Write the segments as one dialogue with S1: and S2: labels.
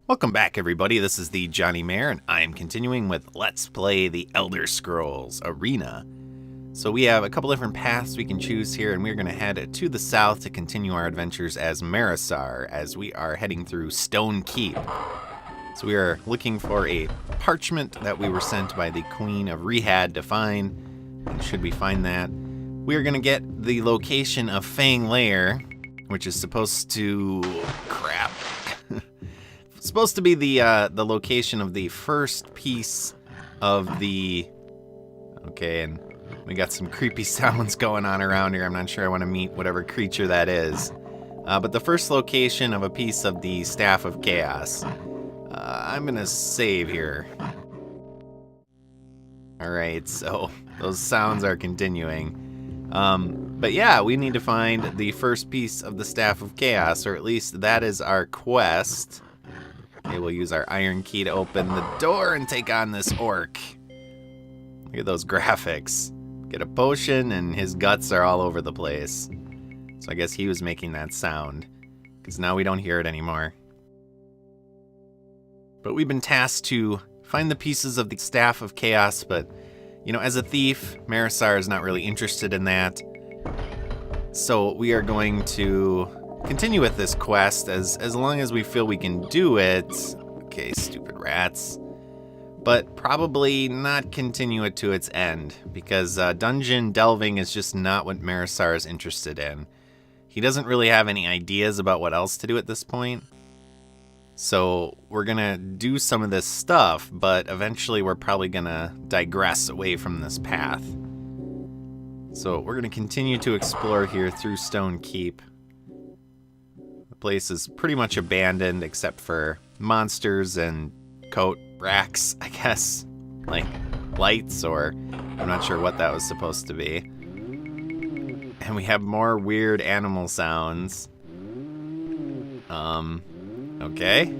S1: Welcome back, everybody. This is the thejonnymar, and I am continuing with Let's Play the Elder Scrolls Arena. So we have a couple different paths we can choose here, and we're going to head to the south to continue our adventures as Marasar, as we are heading through Stonekeep. So we are looking for a parchment that we were sent by the Queen of Rihad to find, and should we find that, we are going to get the location of Fang Lair, which is supposed to... crap. Supposed to be the location of the first piece of the... Okay, and we got some creepy sounds going on around here. I'm not sure I want to meet whatever creature that is. But the first location of a piece of the Staff of Chaos. I'm going to save here. Alright, so those sounds are continuing. But yeah, we need to find the first piece of the Staff of Chaos, or at least that is our quest. Okay, we'll use our iron key to open the door and take on this orc. Look at those graphics. Get a potion and his guts are all over the place. So I guess he was making that sound, because now we don't hear it anymore. But we've been tasked to find the pieces of the Staff of Chaos, but, you know, as a thief, Marasar is not really interested in that. So we are going to continue with this quest as long as we feel we can do it. Okay, stupid rats. But probably not continue it to its end, because dungeon delving is just not what Marasar is interested in. He doesn't really have any ideas about what else to do at this point. So we're gonna do some of this stuff, but eventually we're probably gonna digress away from this path. So we're gonna continue to explore here through Stonekeep. The place is pretty much abandoned except for monsters and coat racks, I guess. Like lights, or I'm not sure what that was supposed to be. And we have more weird animal sounds. Okay.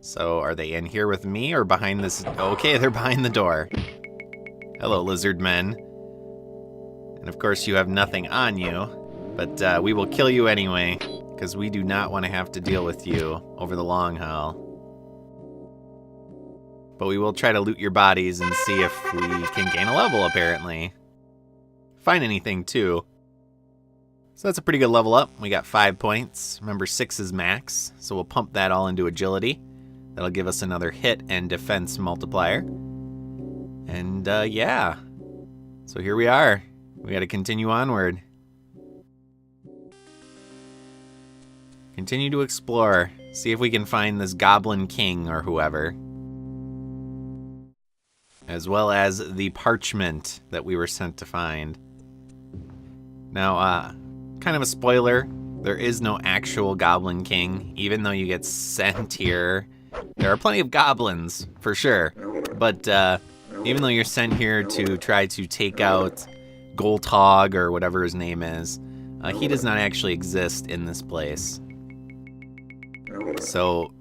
S1: So are they in here with me or behind this? Okay, they're behind the door. Hello, lizard men. And of course you have nothing on you, but we will kill you anyway, because we do not want to have to deal with you over the long haul. But we will try to loot your bodies and see if we can gain a level, apparently. Find anything, too. So that's a pretty good level up. We got 5 points. Remember, 6 is max, so we'll pump that all into agility. That'll give us another hit and defense multiplier. And, yeah. So here we are. We gotta continue onward. Continue to explore. See if we can find this Goblin King or whoever. As well as the parchment that we were sent to find. Now, kind of a spoiler, there is no actual Goblin King, even though you get sent here. There are plenty of goblins, for sure, but even though you're sent here to try to take out Goltog, or whatever his name is, he does not actually exist in this place. So,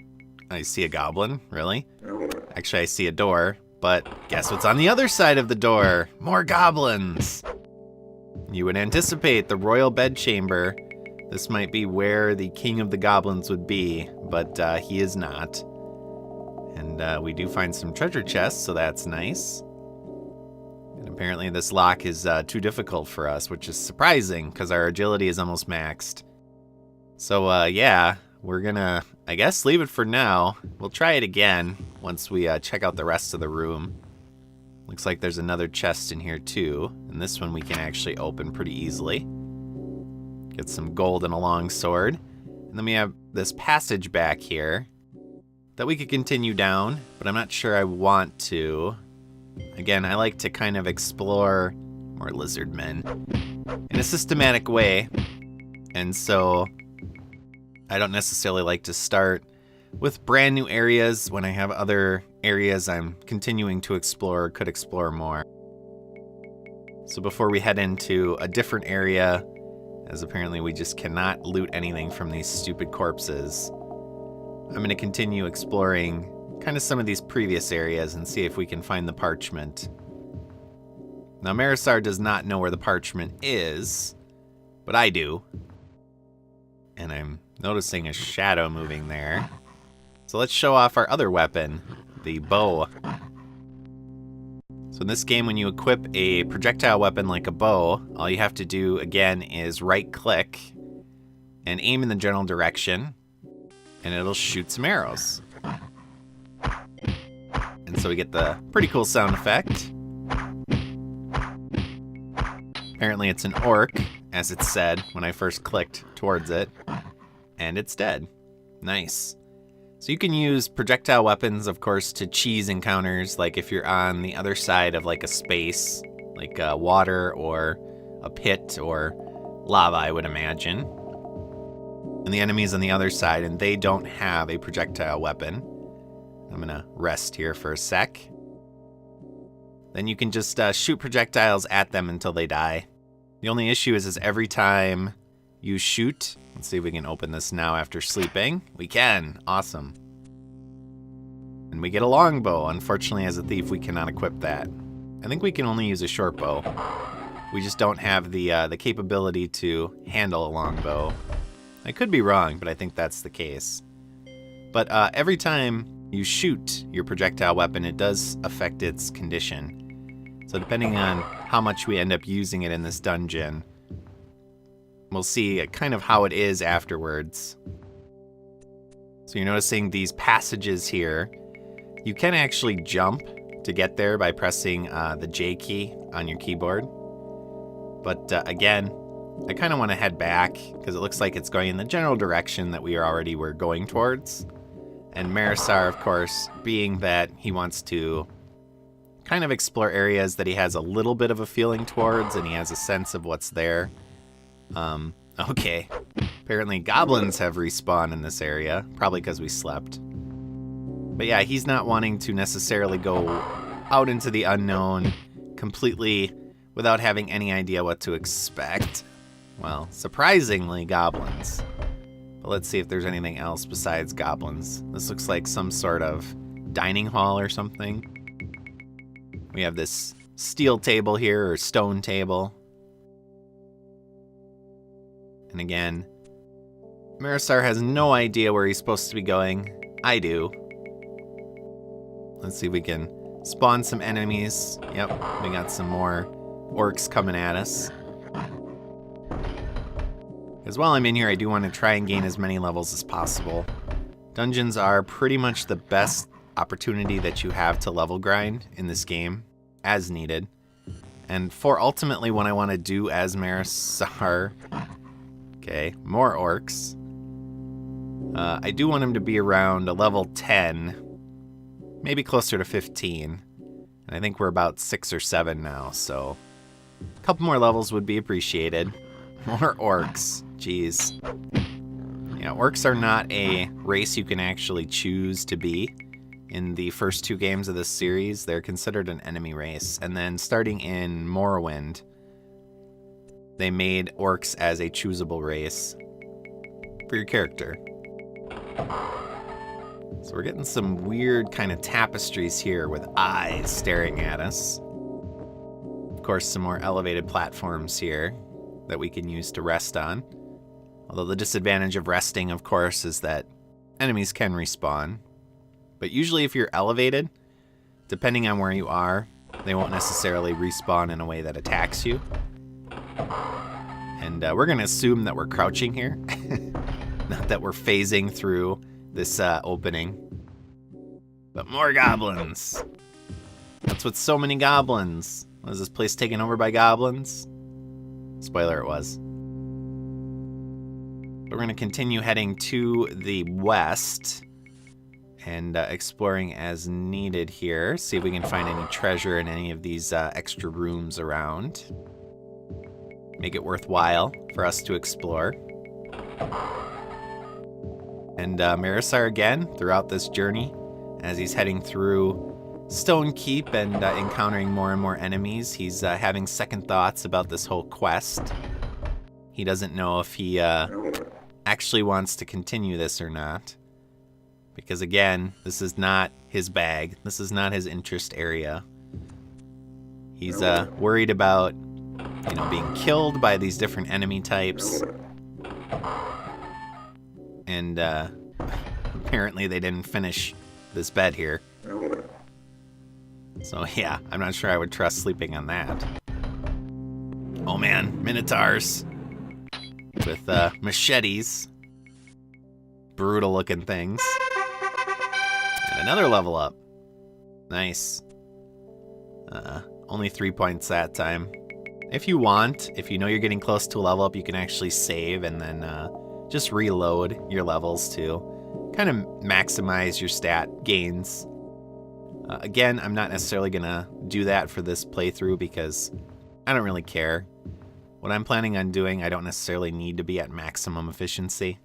S1: I see a goblin, really? Actually, I see a door, but guess what's on the other side of the door? More goblins! You would anticipate the royal bedchamber. This might be where the king of the goblins would be, but he is not. And we do find some treasure chests, so that's nice. And apparently this lock is too difficult for us, which is surprising, because our agility is almost maxed. So yeah, we're gonna, I guess, leave it for now. We'll try it again once we check out the rest of the room. Looks like there's another chest in here too, and this one we can actually open pretty easily. Get some gold and a long sword. And then we have this passage back here that we could continue down, but I'm not sure I want to. Again, I like to kind of explore more lizard men in a systematic way, and so I don't necessarily like to start with brand new areas when I have other areas I'm continuing to explore or could explore more. So before we head into a different area, as apparently we just cannot loot anything from these stupid corpses, I'm going to continue exploring kind of some of these previous areas and see if we can find the parchment. Now, Marasar does not know where the parchment is, but I do. And I'm noticing a shadow moving there. So let's show off our other weapon, the bow. So in this game, when you equip a projectile weapon like a bow, all you have to do, again, is right-click and aim in the general direction, and it'll shoot some arrows. And so we get the pretty cool sound effect. Apparently it's an orc, as it said when I first clicked towards it, and it's dead. Nice. So you can use projectile weapons, of course, to cheese encounters, like if you're on the other side of like a space, like water or a pit or lava, I would imagine. And the enemy's on the other side, and they don't have a projectile weapon. I'm gonna rest here for a sec. Then you can just shoot projectiles at them until they die. The only issue is every time you shoot, let's see if we can open this now after sleeping. We can, awesome. And we get a longbow. Unfortunately, as a thief, we cannot equip that. I think we can only use a short bow. We just don't have the capability to handle a longbow. I could be wrong, but I think that's the case. But every time you shoot your projectile weapon, it does affect its condition. So depending on how much we end up using it in this dungeon, we'll see kind of how it is afterwards. So you're noticing these passages here. You can actually jump to get there by pressing the J key on your keyboard. But again, I kind of want to head back because it looks like it's going in the general direction that we already were going towards. And Marasar, of course, being that he wants to kind of explore areas that he has a little bit of a feeling towards and he has a sense of what's there. Okay. Apparently goblins have respawned in this area, probably because we slept. But yeah, he's not wanting to necessarily go out into the unknown completely without having any idea what to expect. Well, surprisingly, goblins. But let's see if there's anything else besides goblins. This looks like some sort of dining hall or something. We have this steel table here, or stone table. And again, Marasar has no idea where he's supposed to be going. I do. Let's see if we can spawn some enemies. Yep, we got some more orcs coming at us. Because while I'm in here, I do want to try and gain as many levels as possible. Dungeons are pretty much the best opportunity that you have to level grind in this game, as needed. And for ultimately what I want to do as Marasar, okay, more orcs. I do want him to be around a level 10, maybe closer to 15. And I think we're about 6 or 7 now, so a couple more levels would be appreciated. More orcs, jeez. Yeah, orcs are not a race you can actually choose to be. In the first 2 games of this series, they're considered an enemy race. And then starting in Morrowind, they made orcs as a choosable race for your character. So we're getting some weird kind of tapestries here with eyes staring at us. Of course, some more elevated platforms here that we can use to rest on. Although the disadvantage of resting, of course, is that enemies can respawn. But usually if you're elevated, depending on where you are, they won't necessarily respawn in a way that attacks you. And we're going to assume that we're crouching here, not that we're phasing through this opening. But more goblins. That's with so many goblins. Was this place taken over by goblins? Spoiler, it was. We're going to continue heading to the west and exploring as needed here. See if we can find any treasure in any of these extra rooms around. Make it worthwhile for us to explore. And Marasar again throughout this journey as he's heading through Stonekeep and encountering more and more enemies. He's having second thoughts about this whole quest. He doesn't know if he actually wants to continue this or not. Because again, this is not his bag. This is not his interest area. He's worried about, being killed by these different enemy types. And Apparently they didn't finish this bed here. So yeah, I'm not sure I would trust sleeping on that. Oh man, minotaurs with machetes. Brutal looking things. And another level up. Nice. Only 3 points that time. If you want, if you know you're getting close to a level up, you can actually save and then just reload your levels to kind of maximize your stat gains. Again, I'm not necessarily gonna do that for this playthrough because I don't really care. What I'm planning on doing, I don't necessarily need to be at maximum efficiency.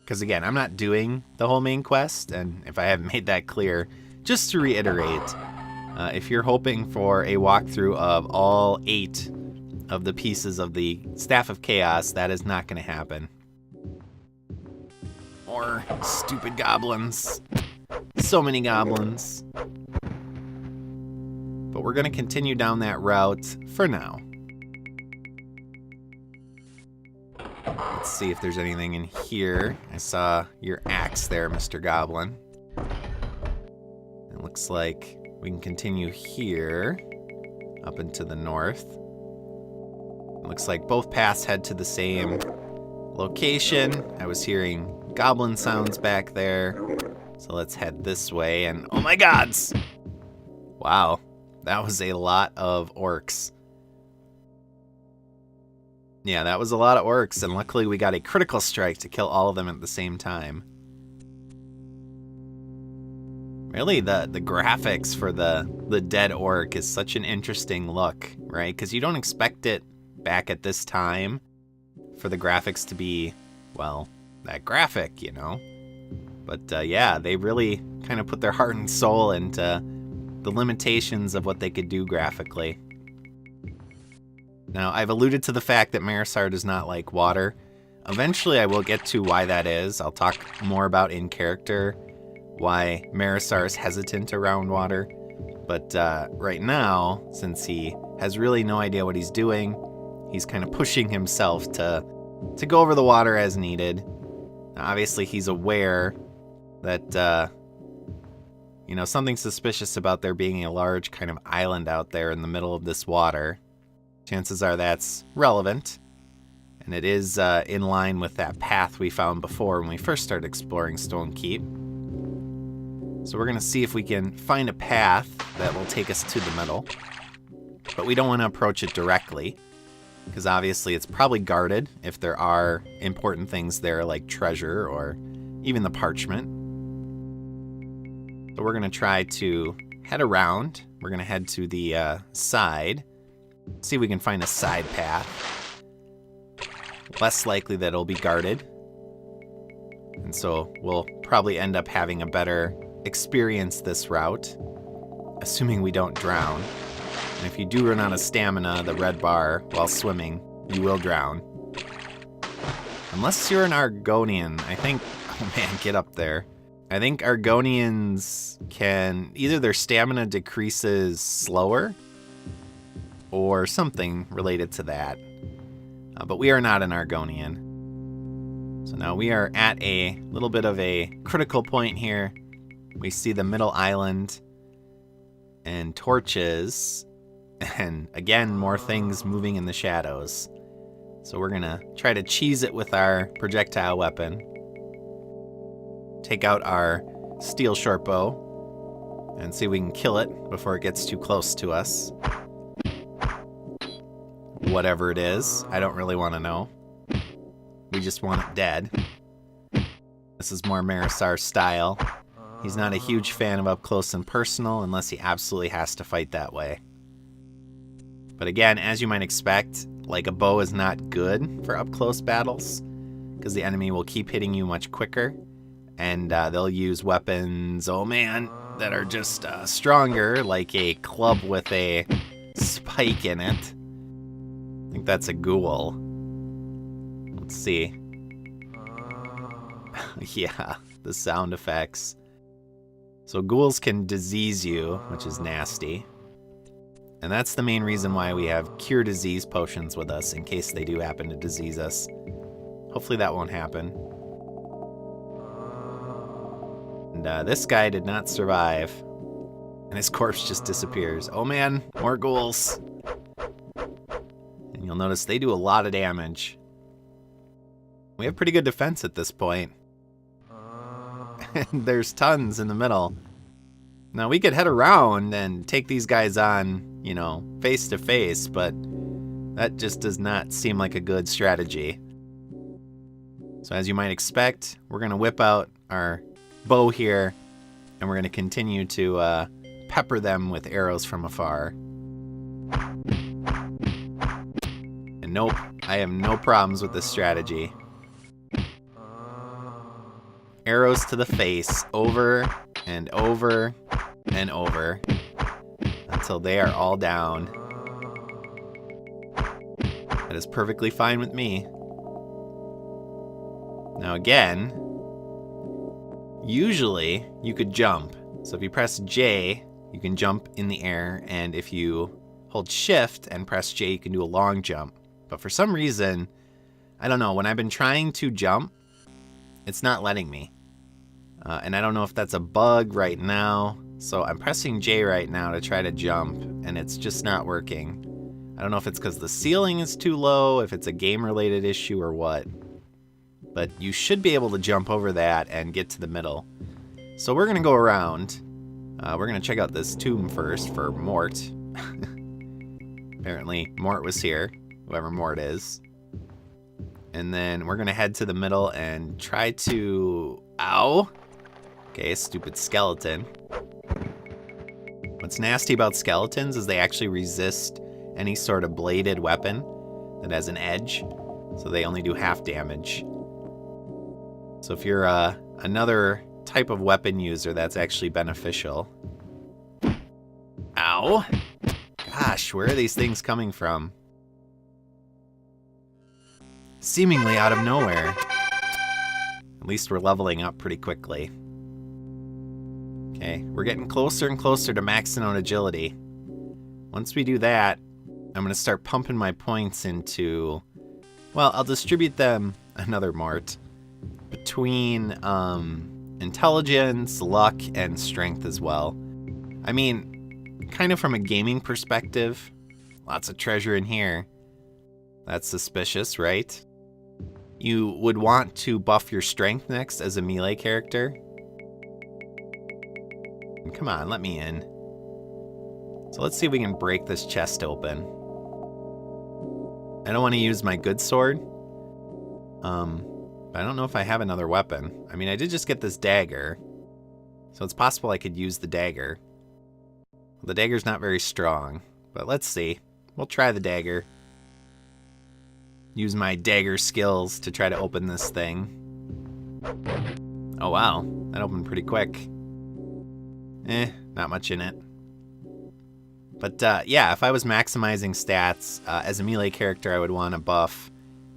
S1: Because again, I'm not doing the whole main quest, and if I haven't made that clear, just to reiterate, if you're hoping for a walkthrough of all 8 of the pieces of the Staff of Chaos, that is not going to happen. More stupid goblins. So many goblins. But we're going to continue down that route for now. Let's see if there's anything in here. I saw your axe there, Mr. Goblin. It looks like we can continue here, up into the north. It looks like both paths head to the same location. I was hearing goblin sounds back there. So let's head this way, and oh my gods! Wow, that was a lot of orcs. Yeah, that was a lot of orcs, and luckily we got a critical strike to kill all of them at the same time. Really, the graphics for the dead orc is such an interesting look, right? Because you don't expect it back at this time for the graphics to be, well, that graphic, you know? But yeah, they really kind of put their heart and soul into the limitations of what they could do graphically. Now, I've alluded to the fact that Marasar does not like water. Eventually, I will get to why that is. I'll talk more about in character why Marasar is hesitant around water. But right now, since he has really no idea what he's doing, he's kind of pushing himself to go over the water as needed. Now, obviously, he's aware that, you know, something suspicious about there being a large kind of island out there in the middle of this water. Chances are that's relevant, and it is in line with that path we found before when we first started exploring Stonekeep. So we're going to see if we can find a path that will take us to the middle, but we don't want to approach it directly, because obviously it's probably guarded if there are important things there like treasure or even the parchment. So we're going to try to head around. We're going to head to the side. See if we can find a side path. Less likely that it'll be guarded. And so we'll probably end up having a better experience this route, assuming we don't drown. And if you do run out of stamina, the red bar, while swimming, you will drown. Unless you're an Argonian, I think... Oh man, get up there. I think Argonians can... Either their stamina decreases slower, or something related to that. But we are not an Argonian. So now we are at a little bit of a critical point here. We see the middle island and torches, and again, more things moving in the shadows. So we're gonna try to cheese it with our projectile weapon. Take out our steel short bow and see if we can kill it before it gets too close to us. Whatever it is, I don't really want to know. We just want it dead. This is more Marasar style. He's not a huge fan of up close and personal unless he absolutely has to fight that way. But again, as you might expect, like a bow is not good for up close battles because the enemy will keep hitting you much quicker, and they'll use weapons, oh man, that are just stronger, like a club with a spike in it. I think that's a ghoul. Let's see. Yeah, the sound effects. So ghouls can disease you, which is nasty. And that's the main reason why we have cure disease potions with us, in case they do happen to disease us. Hopefully that won't happen. And this guy did not survive. And his corpse just disappears. Oh man, more ghouls. And you'll notice they do a lot of damage. We have pretty good defense at this point. And there's tons in the middle. Now we could head around and take these guys on, you know, face to face, but that just does not seem like a good strategy. So as you might expect, we're going to whip out our bow here, and we're going to continue to pepper them with arrows from afar. And nope, I have no problems with this strategy. Arrows to the face, over and over and over, until they are all down. That is perfectly fine with me. Now again, usually you could jump. So if you press J, you can jump in the air, and if you hold Shift and press J, you can do a long jump. But for some reason, I don't know, when I've been trying to jump, it's not letting me. And I don't know if that's a bug right now. So I'm pressing J right now to try to jump, and it's just not working. I don't know if it's because the ceiling is too low, if it's a game-related issue or what. But you should be able to jump over that and get to the middle. So we're going to go around. We're going to check out this tomb first for Mort. Apparently Mort was here, whoever Mort is. And then we're going to head to the middle and try to... Ow! Okay, stupid skeleton. What's nasty about skeletons is they actually resist any sort of bladed weapon that has an edge. So they only do half damage. So if you're another type of weapon user, that's actually beneficial. Ow! Gosh, where are these things coming from? Seemingly out of nowhere. At least we're leveling up pretty quickly. Okay, we're getting closer and closer to maxing out agility. Once we do that, I'm going to start pumping my points into... Well, I'll distribute them, another Mort, between intelligence, luck, and strength as well. I mean, kind of from a gaming perspective, lots of treasure in here. That's suspicious, right? You would want to buff your strength next as a melee character. Come on, let me in. So let's see if we can break this chest open. I don't want to use my good sword. But I don't know if I have another weapon. I mean, I did just get this dagger. So it's possible I could use the dagger. The dagger's not very strong, but let's see. We'll try the dagger. Use my dagger skills to try to open this thing. Oh wow, that opened pretty quick. Not much in it. But yeah, if I was maximizing stats as a melee character, I would want to buff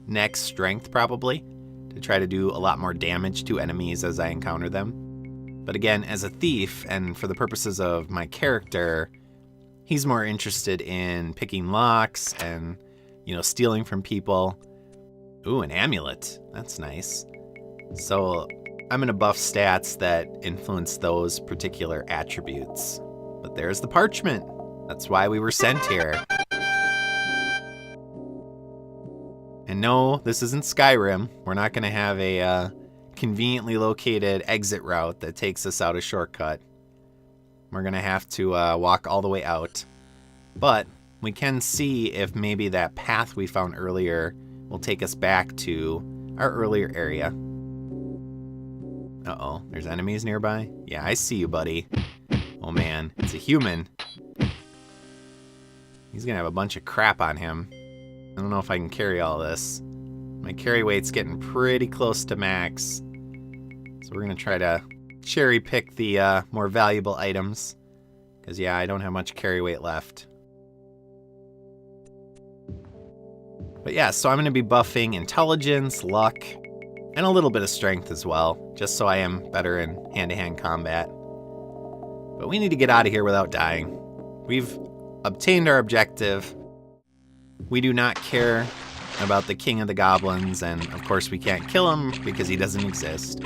S1: next strength probably to try to do a lot more damage to enemies as I encounter them. But again, as a thief, and for the purposes of my character, he's more interested in picking locks and, you know, stealing from people. Ooh, an amulet. That's nice. So I'm going to buff stats that influence those particular attributes. But there's the parchment. That's why we were sent here. And no, this isn't Skyrim. We're not going to have a conveniently located exit route that takes us out a shortcut. We're going to have to walk all the way out. But we can see if maybe that path we found earlier will take us back to our earlier area. Uh-oh, there's enemies nearby? Yeah, I see you, buddy. Oh man, it's a human. He's gonna have a bunch of crap on him. I don't know if I can carry all this. My carry weight's getting pretty close to max. So we're gonna try to cherry pick the more valuable items. Because yeah, I don't have much carry weight left. But yeah, so I'm gonna be buffing intelligence, luck, and a little bit of strength as well, just so I am better in hand-to-hand combat. But we need to get out of here without dying. We've obtained our objective. We do not care about the king of the goblins, and of course we can't kill him because he doesn't exist.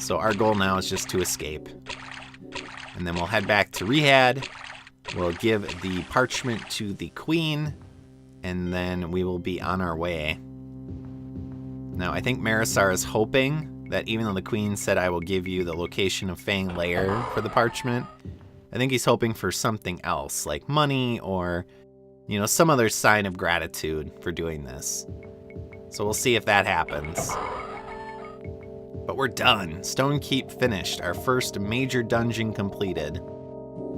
S1: So our goal now is just to escape. And then we'll head back to Rihad. We'll give the parchment to the queen, and then we will be on our way. Now, I think Marasar is hoping that even though the queen said I will give you the location of Fang Lair for the parchment, I think he's hoping for something else, like money or, you know, some other sign of gratitude for doing this. So we'll see if that happens. But we're done. Stonekeep finished. Our first major dungeon completed.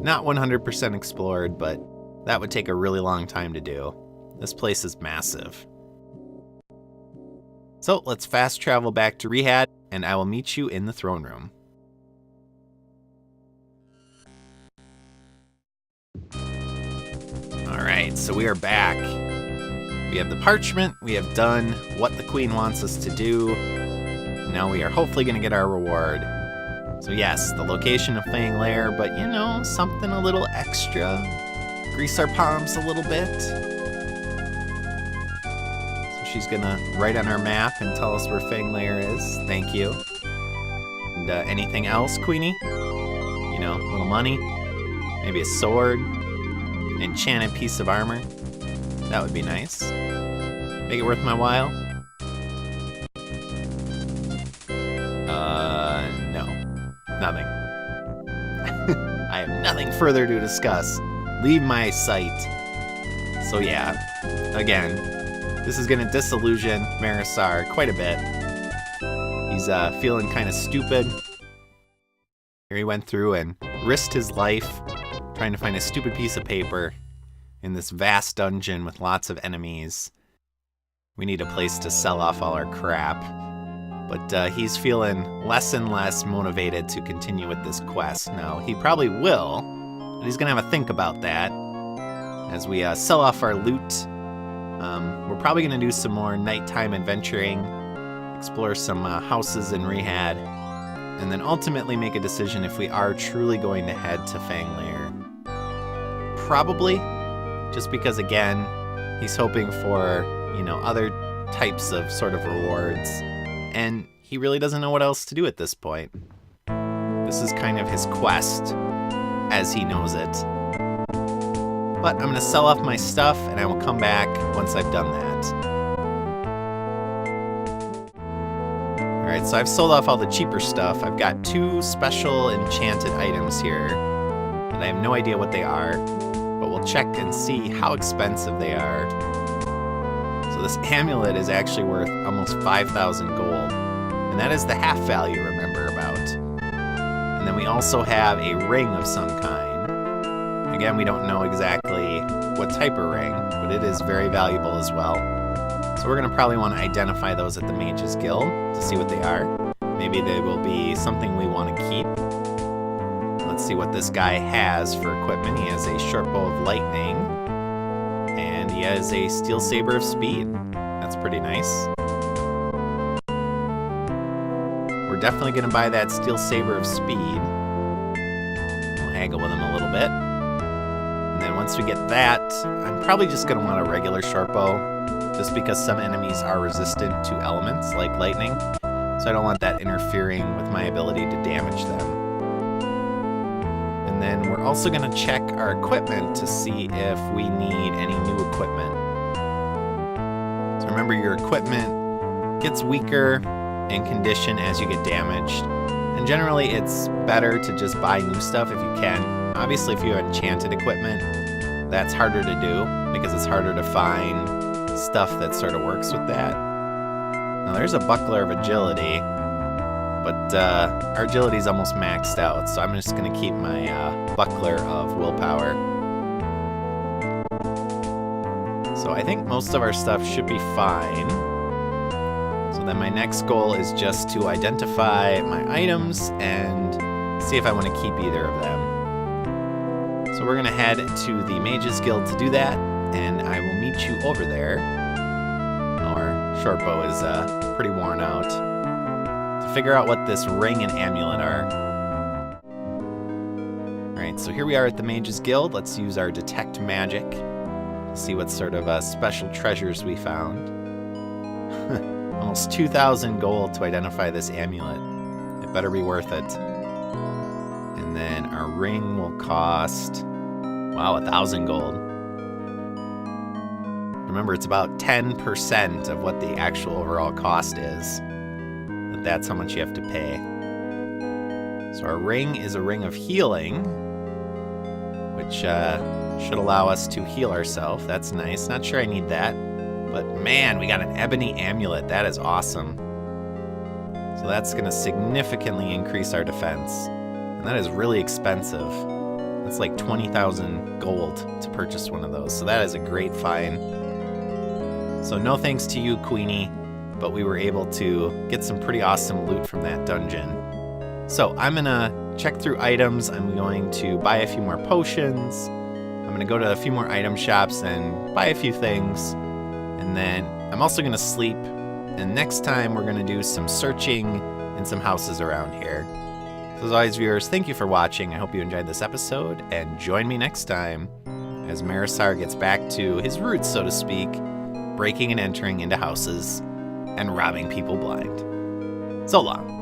S1: Not 100% explored, but that would take a really long time to do. This place is massive. So let's fast travel back to Rihad, and I will meet you in the throne room. Alright, so we are back. We have the parchment, we have done what the queen wants us to do. Now we are hopefully going to get our reward. So yes, the location of Fang Lair, but you know, something a little extra. Grease our palms a little bit. So she's going to write on our map and tell us where Fang Lair is. Thank you. And anything else, Queenie? You know, a little money? Maybe a sword? An enchanted piece of armor? That would be nice. Make it worth my while? No. Nothing. I have nothing further to discuss. Leave my sight. So yeah, again, this is gonna disillusion Marasar quite a bit. He's feeling kind of stupid. Here he went through and risked his life trying to find a stupid piece of paper in this vast dungeon with lots of enemies. We need a place to sell off all our crap. But he's feeling less and less motivated to continue with this quest. Now, he probably will, but he's going to have a think about that as we sell off our loot. We're probably going to do some more nighttime adventuring, explore some houses in Rihad, and then ultimately make a decision if we are truly going to head to Fang Lair. Probably, just because, again, he's hoping for, you know, other types of sort of rewards. And he really doesn't know what else to do at this point. This is kind of his quest, as he knows it. But I'm going to sell off my stuff, and I will come back once I've done that. Alright, so I've sold off all the cheaper stuff. I've got 2 special enchanted items here, and I have no idea what they are, but we'll check and see how expensive they are. This amulet is actually worth almost 5,000 gold, and that is the half value, remember, about. And then we also have a ring of some kind. Again, we don't know exactly what type of ring, but it is very valuable as well. So we're going to probably want to identify those at the Mages Guild to see what they are. Maybe they will be something we want to keep. Let's see what this guy has for equipment. He has a short bow of lightning. And he has a steel saber of speed. That's pretty nice. We're definitely going to buy that steel saber of speed. We'll haggle with him a little bit. And then once we get that, I'm probably just going to want a regular short bow, just because some enemies are resistant to elements like lightning. So I don't want that interfering with my ability to damage them. And then we're also going to check our equipment to see if we need any new equipment. So remember, your equipment gets weaker in condition as you get damaged. And generally it's better to just buy new stuff if you can. Obviously if you have enchanted equipment, that's harder to do because it's harder to find stuff that sort of works with that. Now there's a buckler of agility, but our agility is almost maxed out, so I'm just going to keep my buckler of willpower. So I think most of our stuff should be fine. So then my next goal is just to identify my items and see if I want to keep either of them. So we're going to head to the Mages Guild to do that, and I will meet you over there. Our short bow is pretty worn out. To figure out what this ring and amulet are. Alright, so here we are at the Mages Guild. Let's use our Detect Magic to see what sort of special treasures we found. Almost 2,000 gold to identify this amulet. It Better be worth it. And then our ring will cost, wow, 1,000 gold. Remember, it's about 10% of what the actual overall cost is. But that's how much you have to pay. So our ring is a ring of healing, which should allow us to heal ourselves. That's nice. Not sure I need that. But man, we got an ebony amulet. That is awesome. So that's going to significantly increase our defense. And that is really expensive. It's like 20,000 gold to purchase one of those. So that is a great find. So no thanks to you, Queenie, but we were able to get some pretty awesome loot from that dungeon. So I'm going to check through items. I'm going to buy a few more potions. I'm going to go to a few more item shops and buy a few things. And then I'm also going to sleep. And next time we're going to do some searching in some houses around here. So as always, viewers, thank you for watching. I hope you enjoyed this episode. And join me next time as Marasar gets back to his roots, so to speak, breaking and entering into houses and robbing people blind. So long.